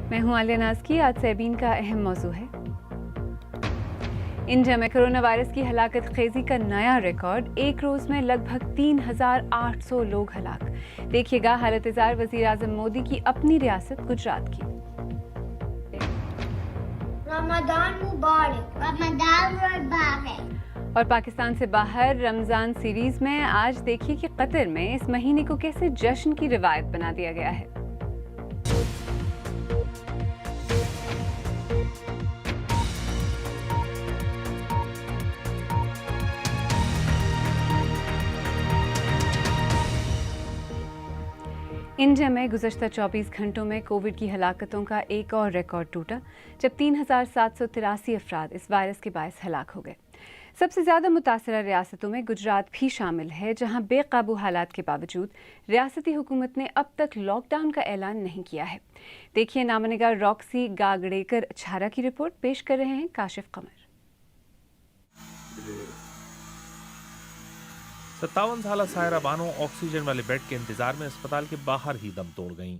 मैं हूं आलिया नाज़की। आज सेबीन का अहम मौजू है इंडिया में कोरोना वायरस की हलाकत खेजी का नया रिकॉर्ड। एक रोज में लगभग 3,800 लोग हलाक। देखिएगा हालत-ए-ज़ार वज़ीर आज़म मोदी की अपनी रियासत गुजरात की। रमजान मुबारक, रमजान मुबारक। और पाकिस्तान से बाहर रमजान सीरीज में आज देखिए कि कतर में इस महीने को कैसे जश्न की रिवायत बना दिया गया है। इंडिया में गुज़श्ता 24 घंटों में कोविड की हलाकतों का एक और रिकॉर्ड टूटा, जब 3,783 अफराद इस वायरस के बायस हलाक हो गए। सबसे ज़्यादा मुतासरा रियासतों में गुजरात भी शामिल है, जहां बेकाबू हालात के बावजूद रियासती हुकूमत ने अब तक लॉकडाउन का ऐलान नहीं किया है। देखिए नामनिगार रॉक्सी गागड़ेकर छारा की रिपोर्ट। पेश कर रहे हैं काशिफ कमर। 57 साल सायरा बानो ऑक्सीजन वाले बेड के इंतजार में अस्पताल के बाहर ही दम तोड़ गईं।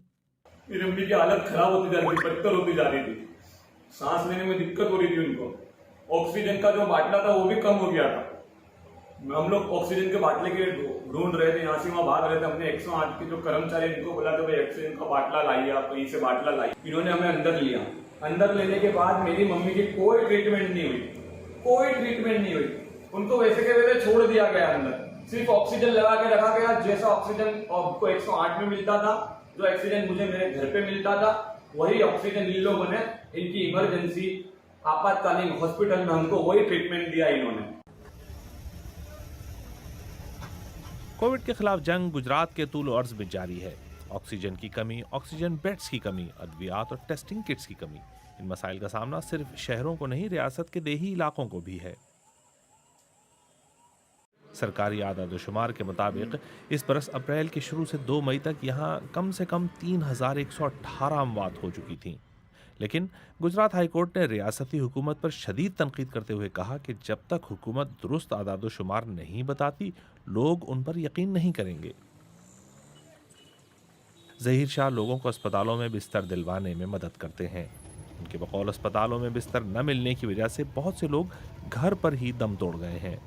मेरी अम्मी की हालत खराब होती जा रही थी, पत्थर होती जा रही थी, सांस लेने में दिक्कत हो रही थी उनको। ऑक्सीजन का जो बाटला था वो भी कम हो गया था। हम लोग ऑक्सीजन के बाटले के ढूंढ रहे थे, यहाँ से वहाँ भाग रहे थे। हमने 108 के जो कर्मचारी इनको बोला कि भाई ऑक्सीजन का बाटला लाइए, आप कहीं से बाटला लाइए। इन्होंने हमें अंदर लिया। अंदर लेने के बाद मेरी मम्मी की कोई ट्रीटमेंट नहीं हुई, कोई ट्रीटमेंट नहीं हुई। उनको वैसे के वैसे छोड़ दिया गया अंदर। सिर्फ ऑक्सीजन लगा के रखा गया। जैसा ऑक्सीजन आपको 108 में मिलता था, जो ऑक्सीजन मुझे मेरे घर पे मिलता था, वही ऑक्सीजन इन लोगों ने इनकी इमरजेंसी आपातकालीन हॉस्पिटल में हमको वही ट्रीटमेंट दिया इन्होंने। कोविड के खिलाफ जंग गुजरात के तूल अर्ज में जारी है। ऑक्सीजन की कमी, ऑक्सीजन बेड्स की कमी, अद्वियात और टेस्टिंग किट्स की कमी, इन मसाइल का सामना सिर्फ शहरों को नहीं, रियासत के देही इलाकों को भी है। सरकारी आदाद-ओ-शुमार के मुताबिक इस बरस अप्रैल के शुरू से 2 मई तक यहाँ कम से कम 3,118 अमवात हो चुकी थीं। लेकिन गुजरात हाईकोर्ट ने रियासती हुकूमत पर शदीद तनकीद करते हुए कहा कि जब तक हुकूमत दुरुस्त आदाद-ओ-शुमार नहीं बताती, लोग उन पर यकीन नहीं करेंगे। ज़हीर शाह लोगों को अस्पतालों में बिस्तर दिलवाने में मदद करते हैं। उनके बकौल अस्पतालों में बिस्तर न मिलने की वजह से बहुत से लोग घर पर ही दम तोड़ गए हैं।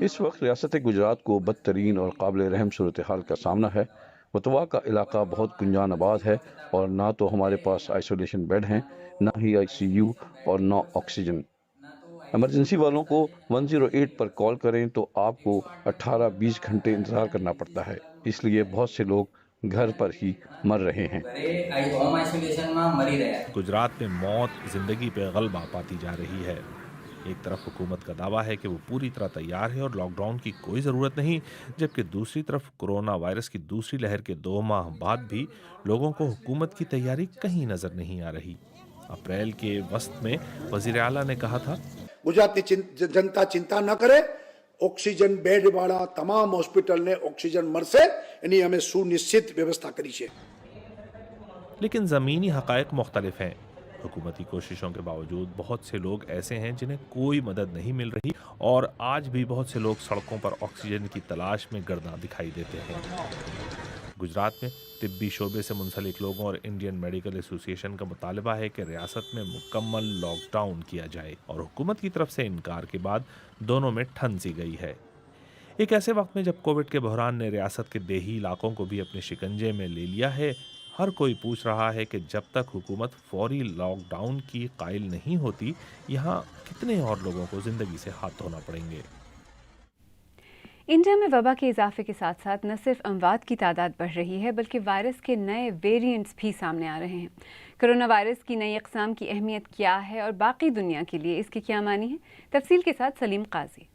इस वक्त रियासत गुजरात को बदतरीन और काबिल रहम सूरत हाल का सामना है। वतवा का इलाका बहुत गुंजान आबाद है और ना तो हमारे पास आइसोलेशन बेड हैं, ना ही ICU और ना ऑक्सीजन। इमरजेंसी वालों को 108 पर कॉल करें तो आपको 18-20 घंटे इंतजार करना पड़ता है। इसलिए बहुत से लोग घर पर ही मर रहे हैं। गुजरात में मौत जिंदगी पे गलबा पाती जा रही है। एक तरफ हुकूमत का दावा है कि वो पूरी तरह तैयार है और लॉकडाउन की कोई ज़रूरत नहीं, जबकि दूसरी तरफ कोरोना वायरस की दूसरी लहर के 2 माह बाद भी लोगों को हुकूमत की तैयारी कहीं नज़र नहीं आ रही। अप्रैल के वस्त में वज़ीर आला ने कहा था, गुजरात की जनता चिंता न करे, ऑक्सीजन बेड वाला तमाम हॉस्पिटल ने ऑक्सीजन मरसे यानी हमें सुनिश्चित व्यवस्था करी है। लेकिन ज़मीनी हक़ाइक़ मुख्तलिफ हैं। हुकूमती कोशिशों के बावजूद बहुत से लोग ऐसे हैं जिन्हें कोई मदद नहीं मिल रही और आज भी बहुत से लोग सड़कों पर ऑक्सीजन की तलाश में गर्दा दिखाई देते हैं। गुजरात में तिब्बी शोबे से मुंसलिक लोगों और इंडियन मेडिकल एसोसिएशन का मुतालबा है कि रियासत में मुकम्मल लॉकडाउन किया जाए और हुकूमत की तरफ से इनकार के बाद दोनों में ठन सी गई है। एक ऐसे वक्त में जब कोविड के बहरान ने रियासत के देही इलाकों को भी अपने शिकंजे में ले लिया है, हर कोई पूछ रहा है कि जब तक हुकूमत फौरी लॉकडाउन की कायल नहीं होती, यहाँ कितने और लोगों को ज़िंदगी से हाथ धोना पड़ेंगे। इंडिया में वबा के इजाफे के साथ साथ न सिर्फ अमवात की तादाद बढ़ रही है, बल्कि वायरस के नए वेरिएंट्स भी सामने आ रहे हैं। कोरोना वायरस की नई अक़साम की अहमियत क्या है और बाकी दुनिया के लिए इसकी क्या मानी है, तफसील के साथ सलीम काजी।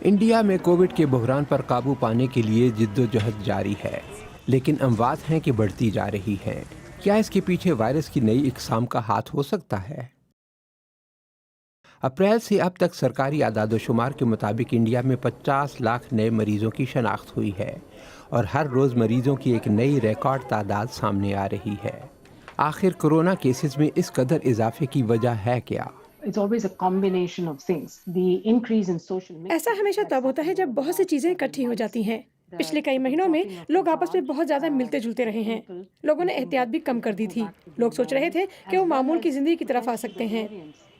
इंडिया में कोविड के बहरान पर काबू पाने के लिए जिद्दोजहद जारी है, लेकिन अमवात हैं कि बढ़ती जा रही हैं। क्या इसके पीछे वायरस की नई इक़साम का हाथ हो सकता है? अप्रैल से अब तक सरकारी आदाद-ओ-शुमार के मुताबिक इंडिया में 50 लाख नए मरीजों की शनाख्त हुई है और हर रोज़ मरीजों की एक नई रिकॉर्ड तादाद सामने आ रही है। आखिर कोरोना केसेस में इस कदर इजाफे की वजह है क्या? ऐसा हमेशा तब होता है जब बहुत सी चीज़ें इकट्ठी हो जाती हैं। पिछले कई महीनों में लोग आपस में बहुत ज्यादा मिलते जुलते रहे हैं। लोगों ने एहतियात भी कम कर दी थी। लोग सोच रहे थे कि वो मामूल की जिंदगी की तरफ आ सकते हैं।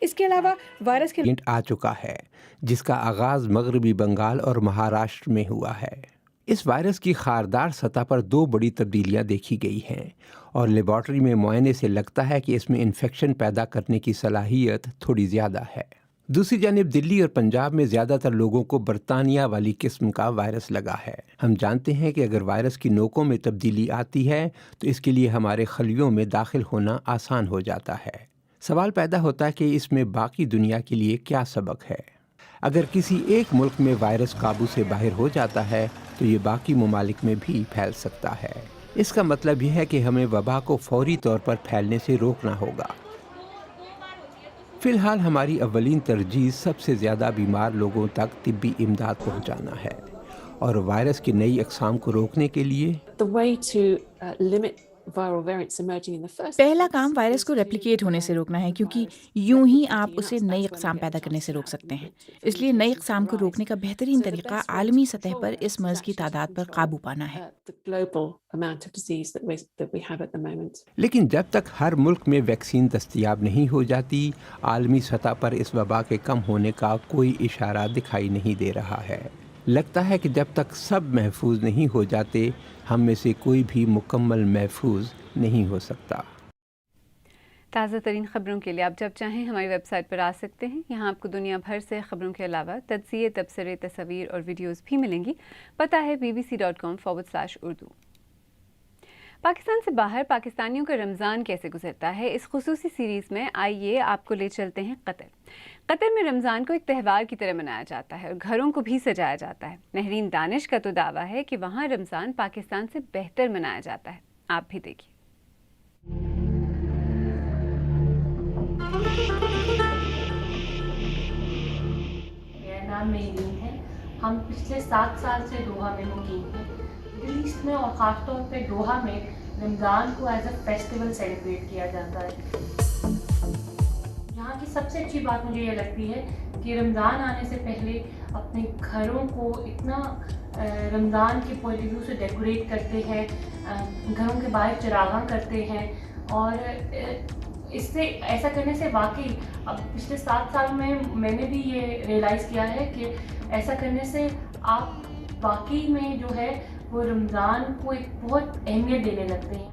इसके अलावा वायरस के वेरिएंट आ चुका है, जिसका आगाज मगरबी बंगाल और महाराष्ट्र में हुआ है। इस वायरस की खारदार सतह पर 2 बड़ी तब्दीलियां देखी गई हैं और लेबॉर्ट्री में मुआयने से लगता है कि इसमें इन्फेक्शन पैदा करने की सलाहियत थोड़ी ज़्यादा है। दूसरी जानिब दिल्ली और पंजाब में ज़्यादातर लोगों को बरतानिया वाली किस्म का वायरस लगा है। हम जानते हैं कि अगर वायरस की नोकों में तब्दीली आती है तो इसके लिए हमारे खलियों में दाखिल होना आसान हो जाता है। सवाल पैदा होता है कि इसमें बाकी दुनिया के लिए क्या सबक है। अगर किसी एक मुल्क में वायरस काबू से बाहर हो जाता है तो ये बाकी ममालिक में भी फैल सकता है। इसका मतलब यह है कि हमें वबा को फौरी तौर पर फैलने से रोकना होगा। फिलहाल हमारी अव्वलीन तरजीह सबसे ज़्यादा बीमार लोगों तक तिब्बी इमदाद पहुंचाना है और वायरस की नई अक़साम को रोकने के लिए पहला काम वायरस को रेप्लिकेट होने से रोकना है, क्योंकि यूं ही आप उसे नई अक़साम पैदा करने से रोक सकते हैं। इसलिए नई अक़साम को रोकने का बेहतरीन तरीका आलमी सतह पर इस मर्ज की तादाद पर काबू पाना है। लेकिन जब तक हर मुल्क में वैक्सीन दस्तयाब नहीं हो जाती, आलमी सतह पर इस वबा के कम होने का कोई इशारा दिखाई नहीं दे रहा है। लगता है कि जब तक सब महफूज नहीं हो जाते, हम में से कोई भी मुकम्मल महफूज नहीं हो सकता। ताज़ा तरीन खबरों के लिए आप जब चाहें हमारी वेबसाइट पर आ सकते हैं। यहाँ आपको दुनिया भर से खबरों के अलावा तज्ज़िये, तबसरे, तस्वीर और वीडियोज़ भी मिलेंगी। पता है bbc.com/urdu। पाकिस्तान से बाहर पाकिस्तानियों का रमज़ान कैसे गुजरता है, इस खुसूसी सीरीज़ में आइए आपको ले चलते हैं कतर। कतर में रमज़ान को एक त्यौहार की तरह मनाया जाता है और घरों को भी सजाया जाता है। महरीन दानिश का तो दावा है कि वहाँ रमज़ान पाकिस्तान से बेहतर मनाया जाता है। आप भी देखिए। मेरा नाम महरीन है। हम पिछले 7 साल से दोहा में मुकीम हैं। मिडिल ईस्ट में और ख़ासतौर पे दोहा में रमज़ान को एज अ फेस्टिवल सेलिब्रेट किया जाता है। यहाँ की सबसे अच्छी बात मुझे ये लगती है कि रमज़ान आने से पहले अपने घरों को इतना रमज़ान के पॉइंट ऑफ व्यू से डेकोरेट करते हैं, घरों के बाहर चिरागां करते हैं और इससे ऐसा करने से वाकई अब पिछले 7 साल में मैंने भी ये रियलाइज़ किया है कि ऐसा करने से आप वाकई में जो है वो रमज़ान को एक बहुत अहमियत देने लगते हैं।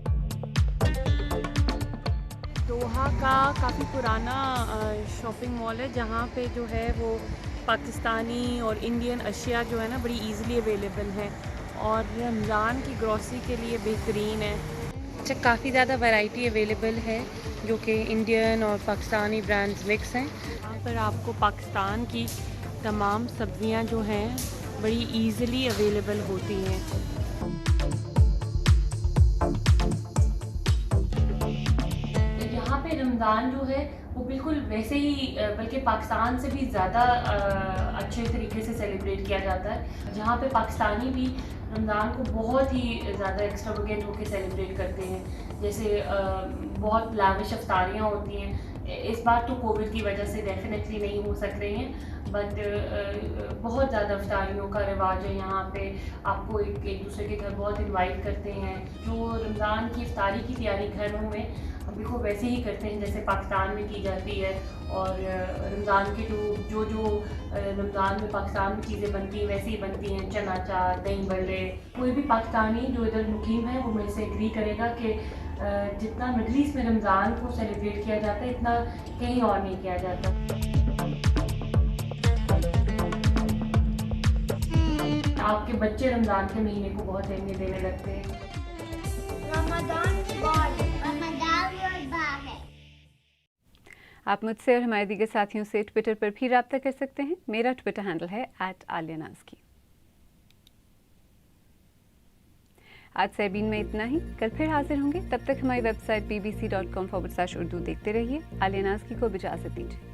दोहा का काफ़ी पुराना शॉपिंग मॉल है, जहाँ पे जो है वो पाकिस्तानी और इंडियन अशिया जो है ना बड़ी इजीली अवेलेबल है और रमज़ान की ग्रॉसरी के लिए बेहतरीन है। अच्छा, काफ़ी ज़्यादा वैरायटी अवेलेबल है जो कि इंडियन और पाकिस्तानी ब्रांड्स मिक्स हैं। यहाँ पर आपको पाकिस्तान की तमाम सब्ज़ियाँ जो हैं बड़ी इजीली अवेलेबल होती हैं। यहाँ पे रमज़ान जो है वो बिल्कुल वैसे ही बल्कि पाकिस्तान से भी ज़्यादा अच्छे तरीके से सेलिब्रेट किया जाता है। जहाँ पे पाकिस्तानी भी रमज़ान को बहुत ही ज़्यादा एक्स्ट्रावेगेंट होकर सेलिब्रेट करते हैं। जैसे बहुत लाविश अफ्तारियाँ होती हैं। इस बार तो कोविड की वजह से डेफिनेटली नहीं हो सक रही हैं, बट बहुत ज़्यादा अफ्तारियों का रिवाज है यहाँ पे। आपको एक दूसरे के घर बहुत इनवाइट करते हैं। जो रमज़ान की इफ्तारी की तैयारी घरों में बिल्कुल वैसे ही करते हैं जैसे पाकिस्तान में की जाती है। और रमज़ान के जो रमज़ान में पाकिस्तान में चीज़ें बनती हैं वैसे ही बनती हैं। चना चाट, दही बड़े। कोई भी पाकिस्तानी जो इधर मुकीम है वो मेरे से एग्री करेगा कि जितना मिडिल ईस्ट में रमज़ान को सेलिब्रेट किया जाता है इतना कहीं और नहीं किया जाता। आपके बच्चे रमज़ान के महीने को बहुत अहमियत देने लगते हैं। आप मुझसे और हमारे दीगर साथियों से ट्विटर पर भी रब्ता कर सकते हैं। मेरा ट्विटर हैंडल है @alianaski। आज सरबीन में इतना ही। कल फिर हाजिर होंगे। तब तक हमारी वेबसाइट bbc.com/urdu देखते रहिए। आलिया नाज़की को इजाज़त दीजिए।